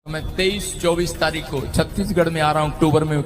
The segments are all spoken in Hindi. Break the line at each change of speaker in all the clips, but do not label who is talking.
मैं 23-24 तारीख को छत्तीसगढ़ में आ रहा हूँ। अक्टूबर में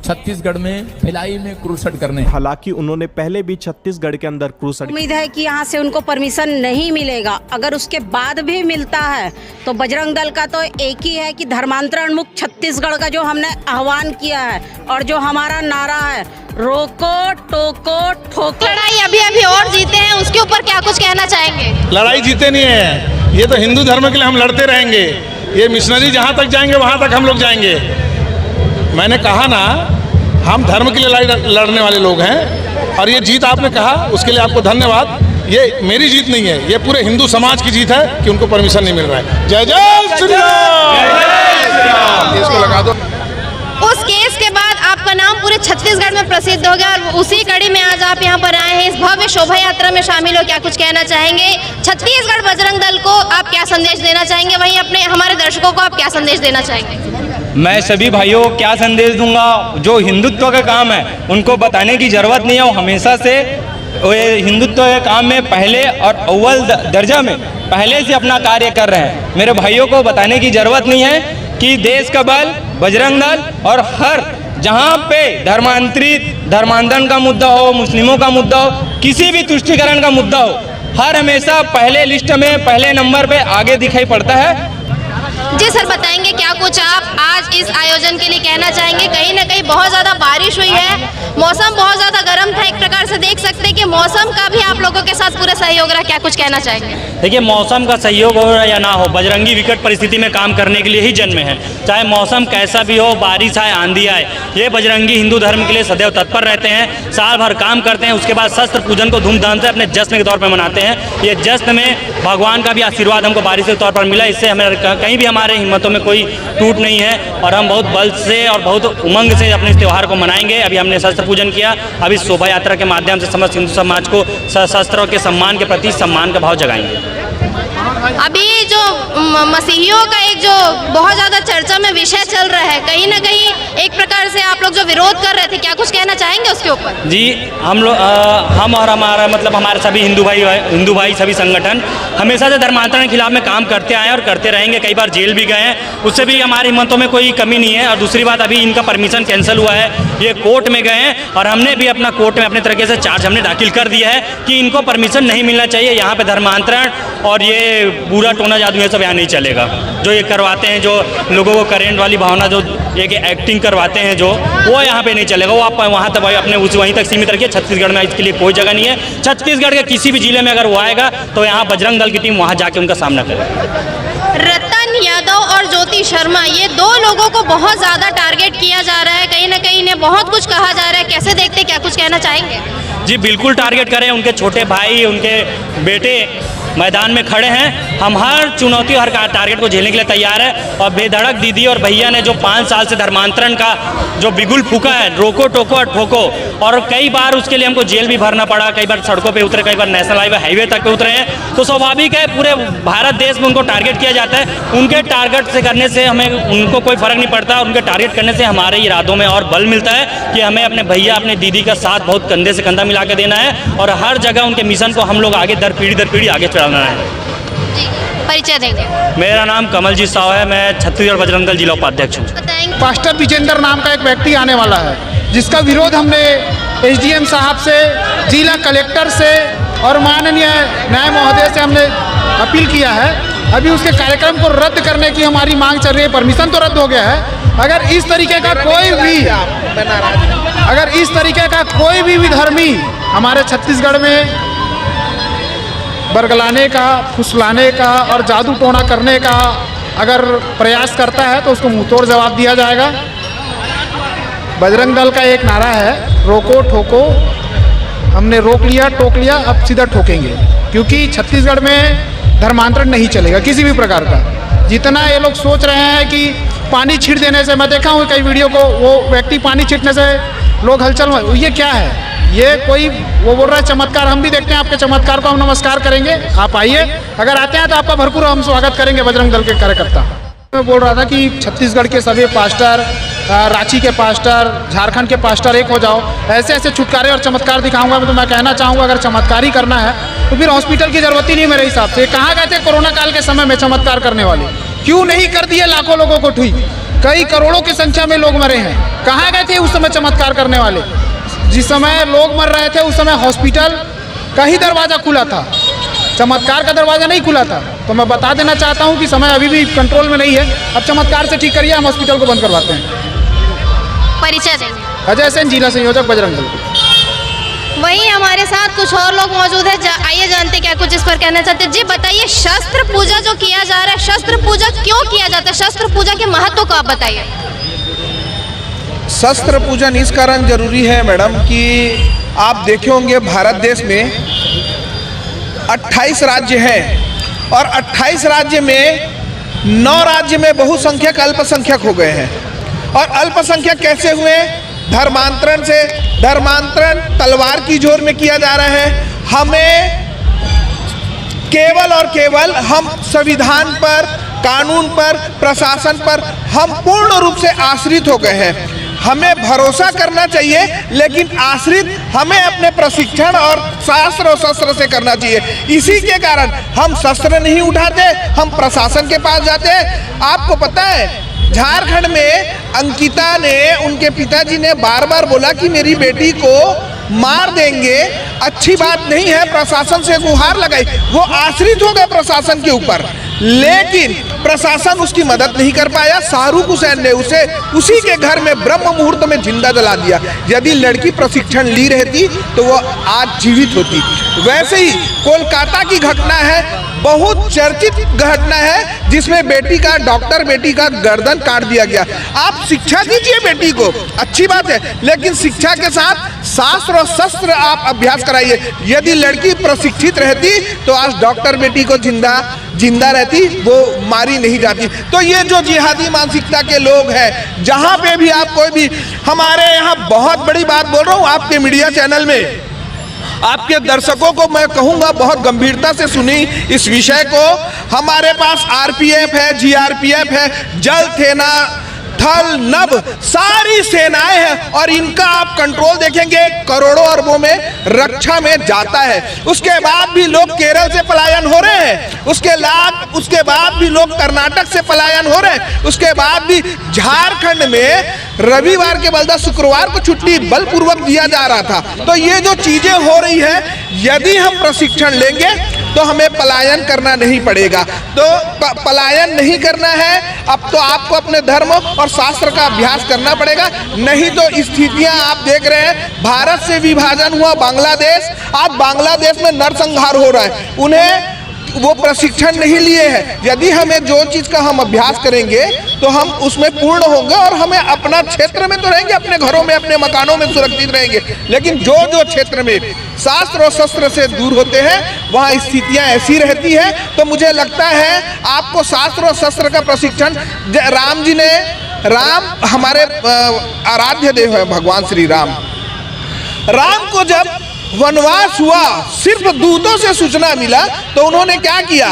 छत्तीसगढ़ में भिलाई में क्रूसेड करने।
हालांकि उन्होंने पहले भी छत्तीसगढ़ के अंदर क्रूसेड।
उम्मीद है कि यहाँ से उनको परमिशन नहीं मिलेगा। अगर उसके बाद भी मिलता है तो बजरंग दल का तो एक ही है कि धर्मांतरण मुक्त छत्तीसगढ़ का जो हमने आह्वान किया है और जो हमारा नारा है, रोको टोको ठोको।
लड़ाई अभी और जीते हैं, उसके ऊपर क्या कुछ कहना चाहेंगे?
लड़ाई जीते नहीं है, ये तो हिंदू धर्म के लिए हम लड़ते रहेंगे। ये मिशनरी जहाँ तक जाएंगे वहाँ तक हम लोग जाएंगे। मैंने कहा ना, हम धर्म के लिए लड़ने वाले लोग हैं। और ये जीत आपने कहा, उसके लिए आपको धन्यवाद। ये मेरी जीत नहीं है, ये पूरे हिंदू समाज की जीत है कि उनको परमिशन नहीं मिल रहा है। जय जय श्री राम। इसको लगा दो।
उस केस के बाद आपका नाम पूरे छत्तीसगढ़ में प्रसिद्ध हो गया और उसी कड़ी में आज आप यहाँ पर आए हैं, इस भव्य शोभा यात्रा में शामिल हो। क्या कुछ कहना चाहेंगे? छत्तीसगढ़ बजरंग दल को आप क्या संदेश देना चाहेंगे? वहीं अपने हमारे दर्शकों को आप क्या संदेश देना चाहेंगे?
मैं सभी भाइयों को क्या संदेश दूंगा, जो हिंदुत्व का काम है उनको बताने की जरूरत नहीं है। वो हमेशा से हिंदुत्व के काम में पहले और अव्वल दर्जा में पहले से अपना कार्य कर रहे हैं। मेरे भाइयों को बताने की जरूरत नहीं है कि देश का बल बजरंग दल और हर जहाँ पे धर्मांतरण का मुद्दा हो, मुस्लिमों का मुद्दा हो, किसी भी तुष्टीकरण का मुद्दा हो, हर हमेशा पहले लिस्ट में पहले नंबर पे आगे दिखाई पड़ता है।
जी सर, बताएंगे क्या कुछ आप आज इस आयोजन के लिए कहना चाहेंगे? कहीं ना कहीं बहुत ज़्यादा बारिश हुई है, मौसम बहुत ज़्यादा गर्म था। एक प्रकार से देख सकते हैं कि मौसम का भी आप लोगों के साथ पूरा सहयोग रहा। क्या कुछ कहना चाहेंगे?
देखिए, मौसम का सहयोग हो या ना हो, बजरंगी विकट परिस्थिति में काम करने के लिए ही जन्मे हैं। चाहे मौसम कैसा भी हो, बारिश आए, आंधी आए, ये बजरंगी हिंदू धर्म के लिए सदैव तत्पर रहते हैं। साल भर काम करते हैं, उसके बाद शस्त्र पूजन को धूमधाम से अपने जश्न के तौर पर मनाते हैं। ये जश्न में भगवान का भी आशीर्वाद हमको बारिश के तौर पर मिला। इससे हमें कहीं भी हमारे हिम्मतों में कोई टूट नहीं है और हम बहुत बल से और बहुत उमंग से अपने इस त्यौहार को मनाएंगे। अभी हमने शस्त्र पूजन किया, अभी शोभा यात्रा के माध्यम से समस्त हिंदू समाज को शस्त्रों के सम्मान के प्रति सम्मान का भाव जगाएंगे।
अभी जो मसीहियों का एक जो बहुत ज़्यादा चर्चा में विषय चल रहा है, कहीं ना कहीं एक प्रकार से आप लोग जो विरोध कर रहे थे, क्या कुछ कहना चाहेंगे उसके ऊपर? जी,
हम और हमारा मतलब हमारे सभी हिंदू भाई सभी संगठन हमेशा से धर्मांतरण के खिलाफ में काम करते आए और करते रहेंगे। कई बार जेल भी गए हैं, उससे भी हमारी हिम्मतों में कोई कमी नहीं है। और दूसरी बात, अभी इनका परमिशन कैंसिल हुआ है, ये कोर्ट में गए हैं और हमने भी अपना कोर्ट में अपने तरीके से चार्ज हमने दाखिल कर दिया है कि इनको परमिशन नहीं मिलना चाहिए। यहाँ पे धर्मांतरण और ये पूरा टोना जादू ये सब यहाँ नहीं चलेगा। जो ये करवाते हैं, जो लोगों को करेंट वाली भावना, जो एक एक्टिंग करवाते हैं, जो वो यहाँ पे नहीं चलेगा। वो आप वहाँ तक अपने वहीं तक सीमित रखिए। छत्तीसगढ़ में इसके लिए कोई जगह नहीं है। छत्तीसगढ़ के किसी भी जिले में अगर वो आएगा तो यहाँ बजरंग दल की टीम वहाँ जाके उनका सामना करेगी।
रतन यादव और ज्योति शर्मा, ये दो लोगों को बहुत ज़्यादा टारगेट किया जा रहा है, कहीं ना कहीं इन्हें बहुत कुछ कहा जा रहा है। कैसे देखते, क्या कुछ कहना चाहेंगे?
जी बिल्कुल टारगेट करें। उनके छोटे भाई, उनके बेटे मैदान में खड़े हैं। हम हर चुनौती, हर टारगेट को झेलने के लिए तैयार है। और बेधड़क दीदी और भैया ने जो 5 साल से धर्मांतरण का जो बिगुल फूका है, रोको टोको और ठोको, और कई बार उसके लिए हमको जेल भी भरना पड़ा, कई बार सड़कों पे उतरे, कई बार नेशनल हाईवे तक पे उतरे हैं। तो स्वाभाविक है, पूरे भारत देश में उनको टारगेट किया जाता है। उनके टारगेट से करने से हमें उनको कोई फर्क नहीं पड़ता। उनके टारगेट करने से हमारे इरादों में और बल मिलता है कि हमें अपने भैया, अपने दीदी का साथ बहुत कंधे से कंधा मिला के देना है और हर जगह उनके मिशन को हम लोग आगे दर पीढ़ी आगे चलाना है।
परिचय देंगे?
मेरा नाम कमलजीत साव है, मैं छत्तीसगढ़ बजरंग दल जिला उपाध्यक्ष हूँ।
पास्टर विजेंद्र नाम का एक व्यक्ति आने वाला है, जिसका विरोध हमने एसडीएम साहब से, जिला कलेक्टर से और माननीय न्याय महोदय से हमने अपील किया है। अभी उसके कार्यक्रम को रद्द करने की हमारी मांग चल रही है। परमिशन तो रद्द हो गया है। अगर इस तरीके का कोई भी विधर्मी हमारे छत्तीसगढ़ में बरगलाने का, फुसलाने का और जादू टोना करने का अगर प्रयास करता है तो उसको मुंहतोड़ जवाब दिया जाएगा। बजरंग दल का एक नारा है, रोको ठोको। हमने रोक लिया, टोक लिया, अब सीधा ठोकेंगे, क्योंकि छत्तीसगढ़ में धर्मांतरण नहीं चलेगा किसी भी प्रकार का। जितना ये लोग सोच रहे हैं कि पानी छीट देने से, मैं देखा हूँ कई वीडियो को, वो व्यक्ति पानी छीटने से लोग हलचल, ये क्या है? ये कोई वो बोल रहा है चमत्कार। हम भी देखते हैं आपके चमत्कार को, हम नमस्कार करेंगे। आप आइए, अगर आते हैं तो आपका भरपूर हम स्वागत करेंगे बजरंग दल के कार्यकर्ता। मैं बोल रहा था कि छत्तीसगढ़ के सभी पास्टर, रांची के पास्टर, झारखंड के पास्टर एक हो जाओ। ऐसे ऐसे छुटकारे और चमत्कार दिखाऊंगा। तो मैं कहना चाहूँगा, अगर चमत्कार ही करना है तो फिर हॉस्पिटल की जरूरत ही नहीं मेरे हिसाब से। कहाँ गए थे कोरोना काल के समय में चमत्कार करने वाले? क्यों नहीं कर दिए लाखों लोगों को ठीक? कई करोड़ों की संख्या में लोग मरे हैं। कहाँ गए थे उस समय चमत्कार करने वाले? जिस समय लोग मर रहे थे उस समय हॉस्पिटल का ही दरवाज़ा खुला था, चमत्कार का दरवाज़ा नहीं खुला था। तो मैं बता देना चाहता हूँ कि समय अभी भी कंट्रोल में नहीं है। अब चमत्कार से ठीक करिए, हम हॉस्पिटल को बंद करवाते हैं।
परिचय देंगे।
अजय सेन, जिला संयोजक बजरंग दल।
वहीं हमारे साथ कुछ और लोग मौजूद हैं। आइए जानते क्या कुछ इस पर कहना चाहते हैं। जी बताइए, शस्त्र पूजा जो किया जा रहा है, शस्त्र पूजा क्यों किया जाता है? शस्त्र पूजा के महत्व को आप बताइए।
शस्त्र पूजन इस कारण जरूरी है मैडम कि आप देखे होंगे भारत देश में 28 राज्य हैं और 28 राज्य में 9 राज्य में बहुसंख्यक अल्पसंख्यक हो गए हैं। और अल्पसंख्यक कैसे हुए? धर्मांतरण से। धर्मांतरण तलवार की जोर में किया जा रहा है। हमें केवल और केवल हम संविधान पर, कानून पर, प्रशासन पर हम पूर्ण रूप से आश्रित हो गए हैं। हमें भरोसा करना चाहिए, लेकिन आश्रित हमें अपने प्रशिक्षण और शास्त्र और शस्त्र से करना चाहिए। इसी के कारण हम शस्त्र नहीं उठाते, हम प्रशासन के पास जाते हैं। आपको पता है झारखंड में अंकिता ने, उनके पिताजी ने बार बार बोला कि मेरी बेटी को मार देंगे, अच्छी बात नहीं है, प्रशासन से गुहार लगाई। वो आश्रित हो गए प्रशासन के ऊपर, लेकिन प्रशासन उसकी मदद नहीं कर पाया। शाहरुख हुसैन ने उसे उसी के घर में ब्रह्म मुहूर्त में जिंदा जला दिया। यदि लड़की प्रशिक्षण ली रहती तो वो आज जीवित होती। वैसे ही कोलकाता की घटना है, बहुत चर्चित घटना है, जिसमें बेटी का, डॉक्टर बेटी का गर्दन काट दिया गया। आप शिक्षा दीजिए बेटी को, अच्छी बात है, लेकिन शिक्षा के साथ शास्त्र और शस्त्र आप अभ्यास कराइए। यदि लड़की प्रशिक्षित रहती तो आज डॉक्टर बेटी को जिंदा रहती, वो मारी नहीं जाती। तो ये जो जिहादी मानसिकता के लोग हैं, जहां पे भी आप कोई भी, हमारे यहाँ बहुत बड़ी बात बोल रहा हूँ आपके मीडिया चैनल में, आपके दर्शकों को मैं कहूंगा बहुत गंभीरता से सुनी इस विषय को। हमारे पास आरपीएफ है, जीआरपीएफ है, जल सेना, थल, नभ, सारी सेनाएं हैं और इनका आप कंट्रोल देखेंगे करोड़ों अरबों में रक्षा में जाता है। उसके बाद भी लोग केरल से पलायन हो रहे हैं, उसके बाद भी लोग कर्नाटक से पलायन हो रहे हैं, उसके बाद भी झारखंड में रविवार के बदला शुक्रवार को छुट्टी बलपूर्वक दिया जा रहा था। तो ये जो चीजें हो रही है, यदि हम प्रशिक्षण लेंगे तो हमें पलायन करना नहीं पड़ेगा। तो पलायन नहीं करना है, अब तो आपको अपने धर्म और शास्त्र का अभ्यास करना पड़ेगा। नहीं तो स्थितियां आप देख रहे हैं, भारत से विभाजन हुआ बांग्लादेश, आज बांग्लादेश में नरसंहार हो रहा है। उन्हें वो प्रशिक्षण नहीं लिए हैं। यदि हमें जो चीज़ का हम अभ्यास करेंगे तो हम उसमें पूर्ण होंगे और हमें अपना क्षेत्र में तो रहेंगे, अपने घरों में, अपने मकानों में सुरक्षित रहेंगे। लेकिन जो जो क्षेत्र में शास्त्र और शस्त्र से दूर होते हैं वहाँ स्थितियाँ ऐसी रहती है। तो मुझे लगता है आपको शास्त्र और शस्त्र का प्रशिक्षण, राम हमारे आराध्य देव है, भगवान श्री राम को जब वनवास हुआ, सिर्फ दूतों से सूचना मिला, तो उन्होंने क्या किया?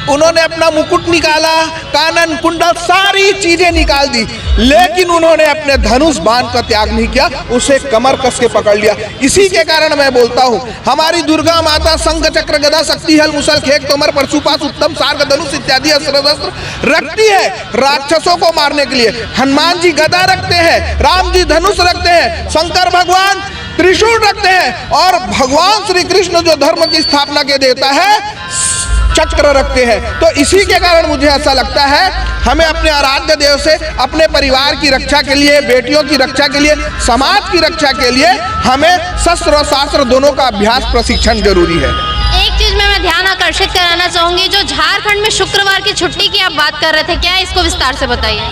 उन्होंने अपना मुकुट निकाला, कानन कुंडल, सारी चीजें निकाल दी, लेकिन उन्होंने अपने धनुष बाण का त्याग नहीं किया, उसे कमर कस के पकड़ लिया। इसी के कारण मैं बोलता हूँ, हमारी दुर्गा माता शंख चक्र गदा शक्ति हल मुसल खेक तोमर परशुपाश उत्तम सार्ग धनुष इत्यादि अस्त्र शस्त्र रखती है राक्षसों को मारने के लिए। हनुमान जी गदा रखते हैं, राम जी धनुष रखते हैं, शंकर भगवान त्रिशूल रखते हैं और भगवान श्री कृष्ण जो धर्म की स्थापना के देवता है चक्र रखते हैं। तो इसी के कारण मुझे ऐसा लगता है हमें अपने आराध्य देव से अपने परिवार की रक्षा के लिए, बेटियों की रक्षा के लिए, समाज की रक्षा के लिए हमें शस्त्र और शास्त्र दोनों का अभ्यास प्रशिक्षण जरूरी है।
एक चीज में मैं ध्यान आकर्षित कराना चाहूंगी, जो झारखंड में शुक्रवार की छुट्टी की आप बात कर रहे थे, क्या है इसको विस्तार से बताइए।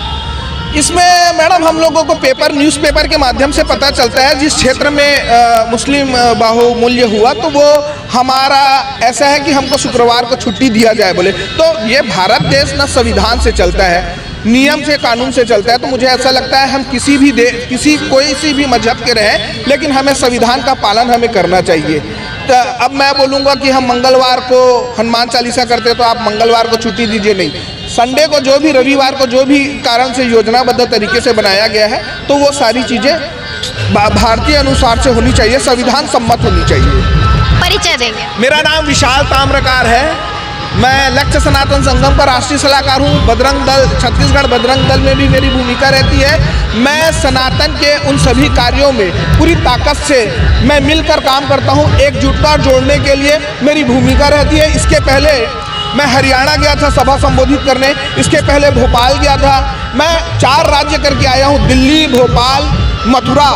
इसमें मैडम हम लोगों को न्यूज़पेपर के माध्यम से पता चलता है, जिस क्षेत्र में मुस्लिम बाहुल्य हुआ तो वो हमारा ऐसा है कि हमको शुक्रवार को छुट्टी दिया जाए बोले। तो ये भारत देश ना संविधान से चलता है, नियम से, कानून से चलता है। तो मुझे ऐसा लगता है हम कोई सी भी मजहब के रहें, लेकिन हमें संविधान का पालन हमें करना चाहिए। तो अब मैं बोलूँगा कि हम मंगलवार को हनुमान चालीसा करते तो आप मंगलवार को छुट्टी दीजिए, नहीं, संडे को जो भी, रविवार को जो भी कारण से योजनाबद्ध तरीके से बनाया गया है तो वो सारी चीज़ें भारतीय अनुसार से होनी चाहिए, संविधान सम्मत होनी चाहिए।
परिचय देंगे।
मेरा नाम विशाल ताम्रकार है, मैं लक्ष्य सनातन संगम का राष्ट्रीय सलाहकार हूँ। बजरंग दल, छत्तीसगढ़ बजरंग दल में भी मेरी भूमिका रहती है। मैं सनातन के उन सभी कार्यों में पूरी ताकत से मैं मिलकर काम करता हूँ। एकजुटता जोड़ने के लिए मेरी भूमिका रहती है। इसके पहले मैं हरियाणा गया था सभा संबोधित करने, इसके पहले भोपाल गया था। मैं 4 राज्य करके आया हूँ, दिल्ली, भोपाल, मथुरा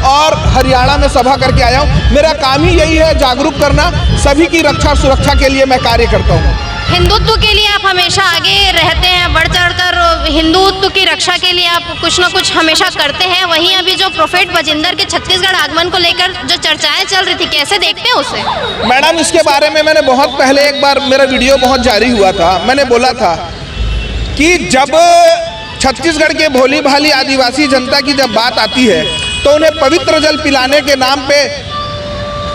और हरियाणा में सभा करके आया हूँ। मेरा काम ही यही है, जागरूक करना, सभी की रक्षा सुरक्षा के लिए मैं कार्य करता हूँ।
हिंदुत्व के लिए आप हमेशा आगे रहते हैं, बढ़ चढ़कर हिंदुत्व की रक्षा के लिए आप कुछ ना कुछ हमेशा करते हैं। वहीं अभी जो प्रोफेट बजिंदर के छत्तीसगढ़ आगमन को लेकर जो चर्चाएं चल रही थी, कैसे देखते हैं उसे?
मैडम, इसके बारे में मैंने बहुत पहले एक बार मेरा वीडियो बहुत जारी हुआ था। मैंने बोला था कि जब छत्तीसगढ़ के भोली भाली आदिवासी जनता की जब बात आती है तो उन्हें पवित्र जल पिलाने के नाम पे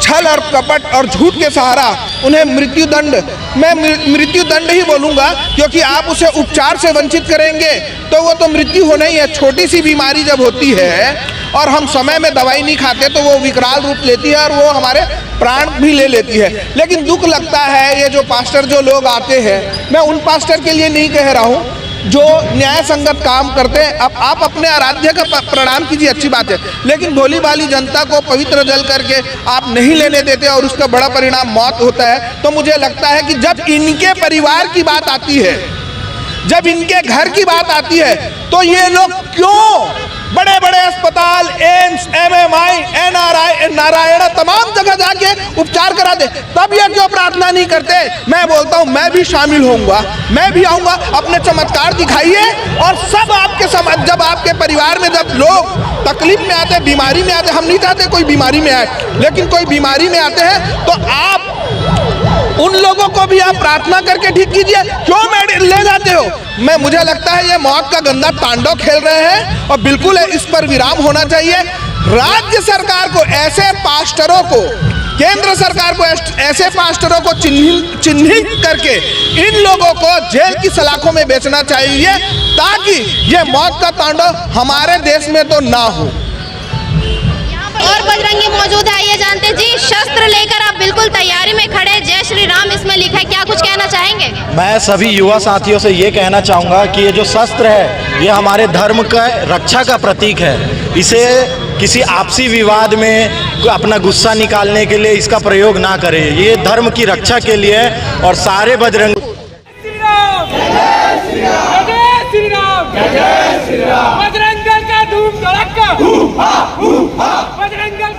छल और कपट और झूठ के सहारा उन्हें मृत्युदंड, मैं मृत्युदंड ही बोलूँगा, क्योंकि आप उसे उपचार से वंचित करेंगे तो वो तो मृत्यु होना ही है। छोटी सी बीमारी जब होती है और हम समय में दवाई नहीं खाते तो वो विकराल रूप लेती है और वो हमारे प्राण भी ले लेती है। लेकिन दुख लगता है ये जो पास्टर जो लोग आते हैं, मैं उन पास्टर के लिए नहीं कह रहा हूँ जो न्याय संगत काम करते हैं। अब आप अपने आराध्य का प्रणाम कीजिए, अच्छी बात है, लेकिन भोली भाली जनता को पवित्र जल करके आप नहीं लेने देते और उसका बड़ा परिणाम मौत होता है। तो मुझे लगता है कि जब इनके परिवार की बात आती है, जब इनके घर की बात आती है, तो ये लोग क्यों बड़े बड़े अस्पताल, एम्स, MMI, NRI, नारायणा, तमाम जगह जाके उपचार करा दे, तब ये क्यों प्रार्थना नहीं करते? मैं बोलता हूँ मैं भी शामिल होऊंगा, मैं भी आऊँगा, अपने चमत्कार दिखाइए। और सब आपके समाज, जब आपके परिवार में जब लोग तकलीफ में आते, बीमारी में आते, हम नहीं चाहते कोई बीमारी में आए, लेकिन कोई बीमारी में आते हैं तो आप उन लोगों को भी आप प्रार्थना करके ठीक कीजिए। क्यों ले जाते हो? मुझे लगता है ये मौत का गंदा तांडव खेल रहे हैं और बिल्कुल इस पर विराम होना चाहिए। राज्य सरकार को ऐसे पास्टरों को, केंद्र सरकार को ऐसे पास्टरों को चिन्हित करके इन लोगों को जेल की सलाखों में बेचना चाहिए, ताकि ये मौत का तांडव हमारे देश में तो ना हो।
और बजरंगी मौजूद है, ये जानते जी, शस्त्र लेकर आप बिल्कुल तैयारी में खड़े, जय श्री राम इसमें लिखा है, क्या कुछ कहना चाहेंगे?
मैं सभी युवा साथियों से ये कहना चाहूँगा कि ये जो शस्त्र है ये हमारे धर्म का रक्षा का प्रतीक है। इसे किसी आपसी विवाद में अपना गुस्सा निकालने के लिए इसका प्रयोग ना करें। ये धर्म की रक्षा के लिए और सारे बजरंग
बजरंग दल का धूम धड़क्का, बजरंग दल